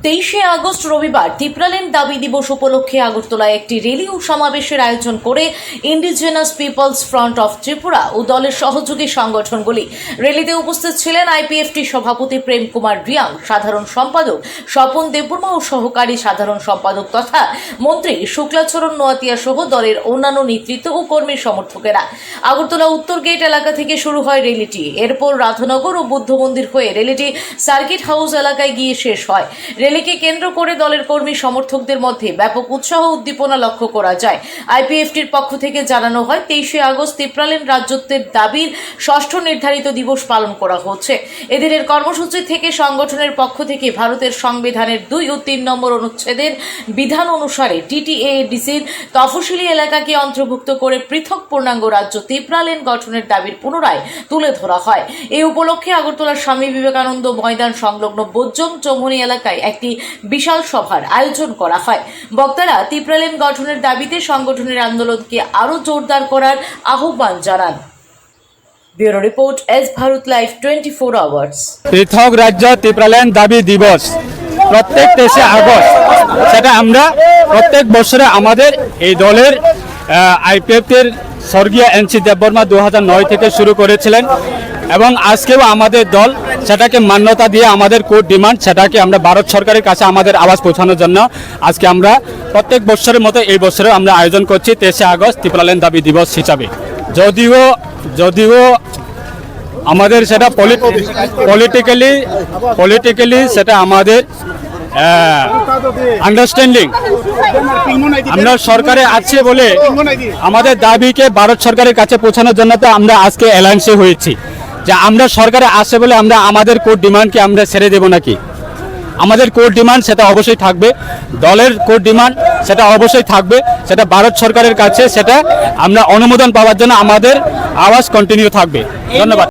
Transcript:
23শে August রবিবার তিপ্রালেন দাবি দিবস উপলক্ষে আগরতলায় একটি র্যালি ও সমাবেশের আয়োজন করে indigenous peoples front of Tripura ও দলের সহযোগী সংগঠনগুলি। র্যালিতে উপস্থিত ছিলেন আইপিএফটি সভাপতি প্রেম কুমার রিয়াং, সাধারণ সম্পাদক স্বপন দেববর্মা ও সহকারী সাধারণ সম্পাদক তথা মন্ত্রী শুক্লাচরণ নোয়াতিয়া সহ দলের অন্যান্য নেতৃত্ব ও কর্মী সমর্থকেরা। আগরতলা উত্তর গেট এলাকা থেকে শুরু হয় র্যালিটি। এরপর রাধানগর ও বুদ্ধ মন্দির হয়ে র্যালিটি সার্কিট হাউস এলাকায় গিয়ে শেষ হয়। র্যালিকে কেন্দ্র করে দলের কর্মী সমর্থকদের মধ্যে ব্যাপক উৎসাহ উদ্দীপনা লক্ষ্য করা যায়। আইপিএফটির পক্ষ থেকে জানানো হয়, 23শে আগস্ট তিপ্রালেন রাজ্যত্বের দাবির ষষ্ঠ নির্ধারিত দিবস পালন করা হচ্ছে। এদিনের কর্মসূচি থেকে সংগঠনের পক্ষ থেকে ভারতের সংবিধানের 2 ও 3 নম্বর অনুচ্ছেদের বিধান অনুসারে টিটিএডিসির তফসিলি এলাকাকে অন্তর্ভুক্ত করে পৃথক পূর্ণাঙ্গ রাজ্য তিপ্রালেন গঠনের দাবির পুনরায় তুলে ধরা হয়। এই উপলক্ষে আগরতলার স্বামী বিবেকানন্দ ময়দান সংলগ্ন বোজ্জম চৌমুহনী এলাকায় একটি বিশাল সভার আয়োজন করা হয়। বক্তারা তিপ্রালেন গঠনের দাবিতে সংগঠনের আন্দোলনকে আরো জোরদার করার আহ্বান জানান। Bureau report, S Bharat live 24 hours. পৃথক রাজ্য তিপ্রালেন দাবি দিবস প্রত্যেক 23শে আগস্ট, সেটা আমরা প্রত্যেক বছরে আমাদের এই দলের আইপিএফটির স্বর্গীয় এনসি দেববর্মা 2009 থেকে শুরু করেছিলেন এবং আজকেও আমাদের দল সেটাকে মান্যতা দিয়ে আমাদের কোর্ট ডিমান্ড, সেটাকে আমরা ভারত সরকারের কাছে আমাদের আওয়াজ পৌঁছানোর জন্য আজকে আমরা প্রত্যেক বছরের মতো এই বছরে আমরা আয়োজন করছি 23শে আগস্ট তিপ্রালেন দাবি দিবস হিসাবে। যদিও আমাদের সেটা পলিটিক্যালি সেটা আমাদের আন্ডারস্ট্যান্ডিং, আমরা সরকারে আছে বলে আমাদের দাবিকে ভারত সরকারের কাছে পৌঁছানোর জন্য তো আমরা আজকে অ্যালায়েন্সে হয়েছি যে আমরা সরকারে আসে বলে আমরা আমাদের কোর্ট ডিমান্ডকে আমরা ছেড়ে দেব নাকি। আমাদের কোর্ট ডিমান্ড সেটা অবশ্যই থাকবে, দলের কোর্ট ডিমান্ড সেটা অবশ্যই থাকবে, সেটা ভারত সরকারের কাছে সেটা আমরা অনুমোদন পাওয়ার জন্য আমাদের আওয়াজ কন্টিনিউ থাকবে। ধন্যবাদ।